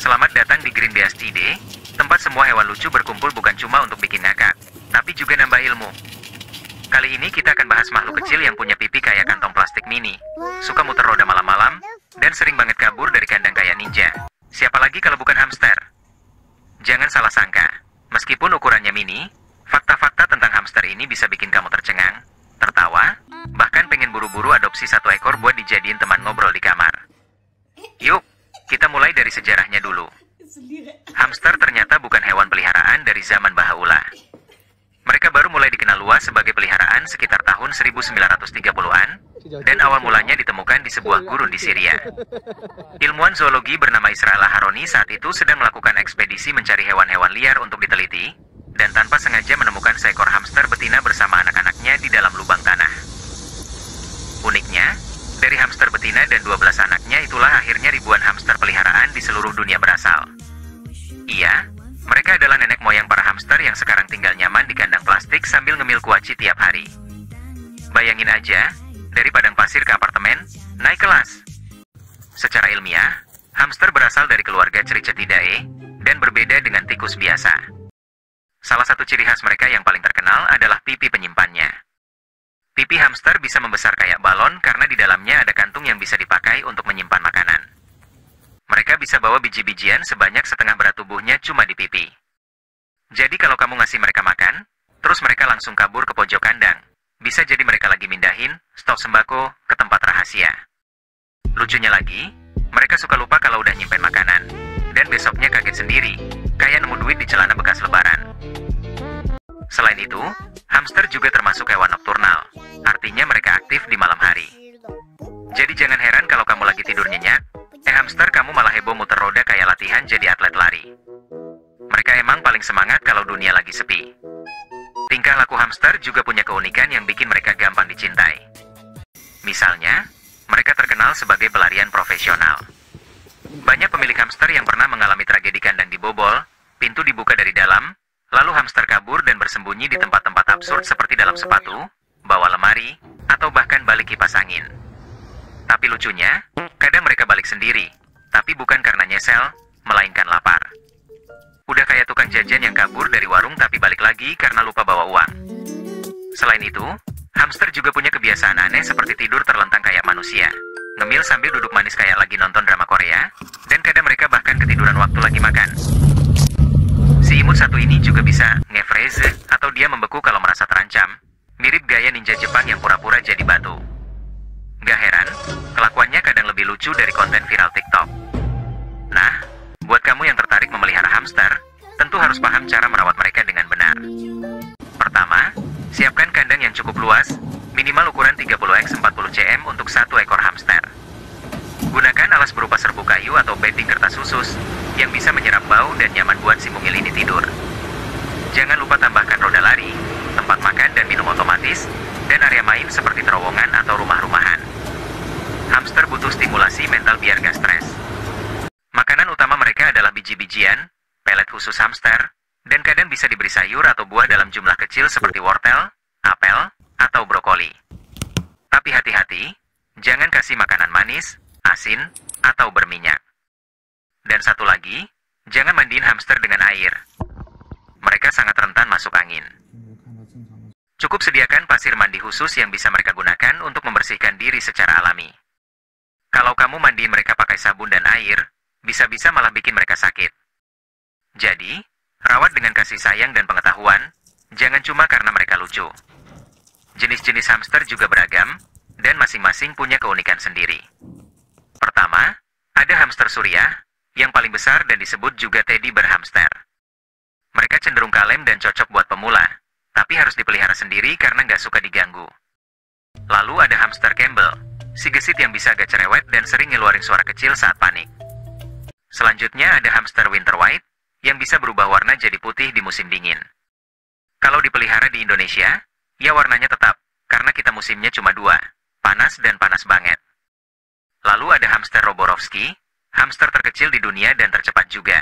Selamat datang di Green Beast Day, tempat semua hewan lucu berkumpul bukan cuma untuk bikin ngakak, tapi juga nambah ilmu. Kali ini kita akan bahas makhluk kecil yang punya pipi kayak kantong plastik mini, suka muter roda malam-malam, dan sering banget kabur dari kandang kayak ninja. Siapa lagi kalau bukan hamster? Jangan salah sangka, meskipun ukurannya mini, fakta-fakta tentang hamster ini bisa bikin kamu tercengang, tertawa, bahkan pengen buru-buru adopsi satu ekor buat dijadiin teman ngobrol di kamar. Yuk, kita mulai dari sejarahnya dulu. Hamster ternyata bukan hewan peliharaan dari zaman bahula. Mereka baru mulai dikenal luas sebagai peliharaan sekitar tahun 1930-an, dan awal mulanya ditemukan di sebuah gurun di Syria. Ilmuwan zoologi bernama Israel Aharoni saat itu sedang melakukan ekspedisi mencari hewan-hewan liar untuk diteliti, dan tanpa sengaja menemukan seekor hamster betina bersama anak-anaknya di dalam lubang tanah. Uniknya, dari hamster betina dan 12 anaknya itulah akhirnya ribuan hamster peliharaan di seluruh dunia berasal. Iya, mereka adalah nenek moyang para hamster yang sekarang tinggal nyaman di kandang plastik sambil ngemil kuaci tiap hari. Bayangin aja, dari padang pasir ke apartemen, naik kelas. Secara ilmiah, hamster berasal dari keluarga Cericetidae, dan berbeda dengan tikus biasa. Salah satu ciri khas mereka yang paling terkenal adalah pipi penyimpannya. Pipi hamster bisa membesar kayak balon karena di dalamnya ada kantung yang bisa dipakai untuk menyimpan makanan. Mereka bisa bawa biji-bijian sebanyak setengah berat tubuhnya cuma di pipi. Jadi kalau kamu ngasih mereka makan, terus mereka langsung kabur ke pojok kandang, bisa jadi mereka lagi mindahin stok sembako ke tempat rahasia. Lucunya lagi, mereka suka lupa kalau udah nyimpen makanan, dan besoknya kaget sendiri, kayak nemu duit di celana bekas lebaran. Selain itu, hamster juga termasuk hewan nokturnal, artinya mereka aktif di malam hari. Jadi jangan heran kalau kamu lagi tidur nyenyak, hamster kamu malah heboh muter roda kayak latihan jadi atlet lari. Mereka emang paling semangat kalau dunia lagi sepi. Tingkah laku hamster juga punya keunikan yang bikin mereka gampang dicintai. Misalnya, mereka terkenal sebagai pelarian profesional. Banyak pemilik hamster yang pernah mengalami tragedi kandang dibobol, pintu dibuka dari dalam, lalu hamster kabur dan bersembunyi di tempat-tempat absurd seperti dalam sepatu, bawah lemari, atau bahkan balik kipas angin. Tapi lucunya, kadang mereka balik sendiri, tapi bukan karena nyesel, melainkan lapar. Udah kayak tukang jajan yang kabur dari warung tapi balik lagi karena lupa bawa uang. Selain itu, hamster juga punya kebiasaan aneh seperti tidur terlentang kayak manusia, ngemil sambil duduk manis kayak lagi nonton drama Korea, dan kadang mereka bahkan ketiduran waktu lagi makan. Si imut satu ini juga bisa nge-freeze atau dia membeku kalau merasa terancam, mirip gaya ninja Jepang yang pura-pura jadi batu. Gak heran, kelakuannya kadang lebih lucu dari konten viral TikTok. Nah, buat kamu yang tertarik memelihara hamster, tentu harus paham cara merawat mereka dengan benar. Pertama, siapkan kandang yang cukup luas, minimal ukuran 30x40 cm untuk satu ekor hamster. Gunakan alas berupa serbuk kayu atau bedding kertas khusus, yang bisa menyerap bau dan nyaman buat si mungil ini tidur. Jangan lupa tambahkan roda lari, tempat makan dan minum otomatis, dan area main seperti terowongan atau rumah-rumahan. Hamster butuh stimulasi mental biar gak stres. Makanan utama mereka adalah biji-bijian, pelet khusus hamster, dan kadang bisa diberi sayur atau buah dalam jumlah kecil seperti wortel, apel, atau brokoli. Tapi hati-hati, jangan kasih makanan manis, asin, atau berminyak. Dan satu lagi, jangan mandiin hamster dengan air. Mereka sangat rentan masuk angin. Cukup sediakan pasir mandi khusus yang bisa mereka gunakan untuk membersihkan diri secara alami. Kalau kamu mandiin mereka pakai sabun dan air, bisa-bisa malah bikin mereka sakit. Jadi, rawat dengan kasih sayang dan pengetahuan, jangan cuma karena mereka lucu. Jenis-jenis hamster juga beragam, dan masing-masing punya keunikan sendiri. Pertama, ada hamster suriah, yang paling besar dan disebut juga teddy bear hamster. Mereka cenderung kalem dan cocok buat pemula, tapi harus dipelihara sendiri karena nggak suka diganggu. Lalu ada hamster Campbell, si gesit yang bisa agak cerewet dan sering ngeluarin suara kecil saat panik. Selanjutnya ada hamster winter white, yang bisa berubah warna jadi putih di musim dingin. Kalau dipelihara di Indonesia, ya warnanya tetap, karena kita musimnya cuma dua, panas dan panas banget. Lalu ada hamster Roborovski, hamster terkecil di dunia dan tercepat juga.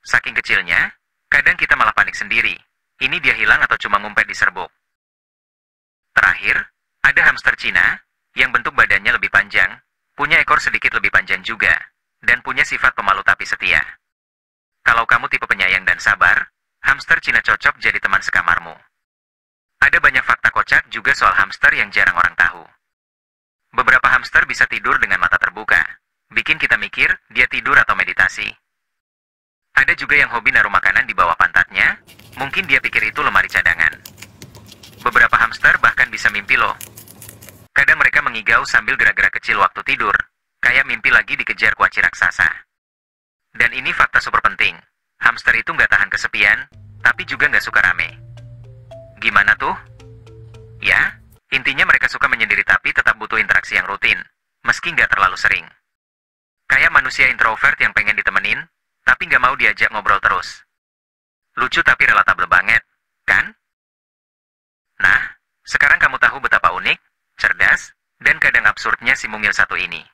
Saking kecilnya, kadang kita malah panik sendiri. Ini dia hilang atau cuma ngumpet di serbuk. Terakhir, ada hamster Cina, yang bentuk badannya lebih panjang, punya ekor sedikit lebih panjang juga, dan punya sifat pemalu tapi setia. Kalau kamu tipe penyayang dan sabar, hamster Cina cocok jadi teman sekamarmu. Ada banyak fakta kocak juga soal hamster yang jarang orang tahu. Beberapa hamster bisa tidur dengan mata terbuka, bikin kita mikir dia tidur atau meditasi. Ada juga yang hobi naruh makanan di bawah pantatnya, mungkin dia pikir itu lemari cadangan. Beberapa hamster bahkan bisa mimpi loh. Kadang mereka mengigau sambil gerak-gerak kecil waktu tidur, kayak mimpi lagi dikejar kuaci raksasa. Dan ini fakta super penting, hamster itu nggak tahan kesepian, tapi juga nggak suka rame. Gimana tuh? Ya, intinya mereka suka menyendiri tapi tetap butuh interaksi yang rutin, meski nggak terlalu sering. Kayak manusia introvert yang pengen ditemenin, tapi nggak mau diajak ngobrol terus. Lucu tapi relatable banget, kan? Nah, sekarang kamu tahu betapa unik, cerdas, dan kadang absurdnya si mungil satu ini.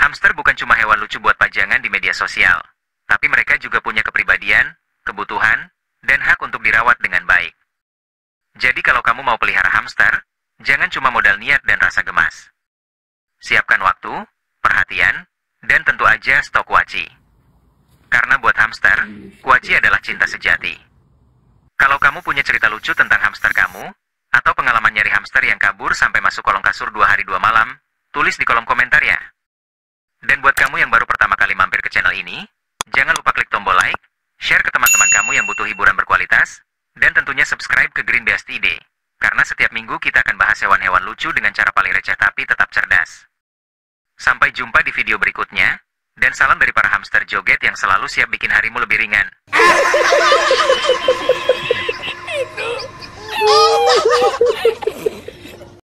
Hamster bukan cuma hewan lucu buat pajangan di media sosial, tapi mereka juga punya kepribadian, kebutuhan, dan hak untuk dirawat dengan baik. Jadi kalau kamu mau pelihara hamster, jangan cuma modal niat dan rasa gemas. Siapkan waktu, perhatian, dan tentu aja stok kuaci. Karena buat hamster, kuaci adalah cinta sejati. Kalau kamu punya cerita lucu tentang hamster kamu, atau pengalaman nyari hamster yang kabur sampai masuk kolong kasur 2 hari 2 malam, tulis di kolom komentar ya. Dan buat kamu yang baru pertama kali mampir ke channel ini, jangan lupa klik tombol like, share ke teman-teman kamu yang butuh hiburan berkualitas, dan tentunya subscribe ke Green Best ID, karena setiap minggu kita akan bahas hewan-hewan lucu dengan cara paling receh tapi tetap cerdas. Sampai jumpa di video berikutnya, dan salam dari para hamster joget yang selalu siap bikin harimu lebih ringan. Oh,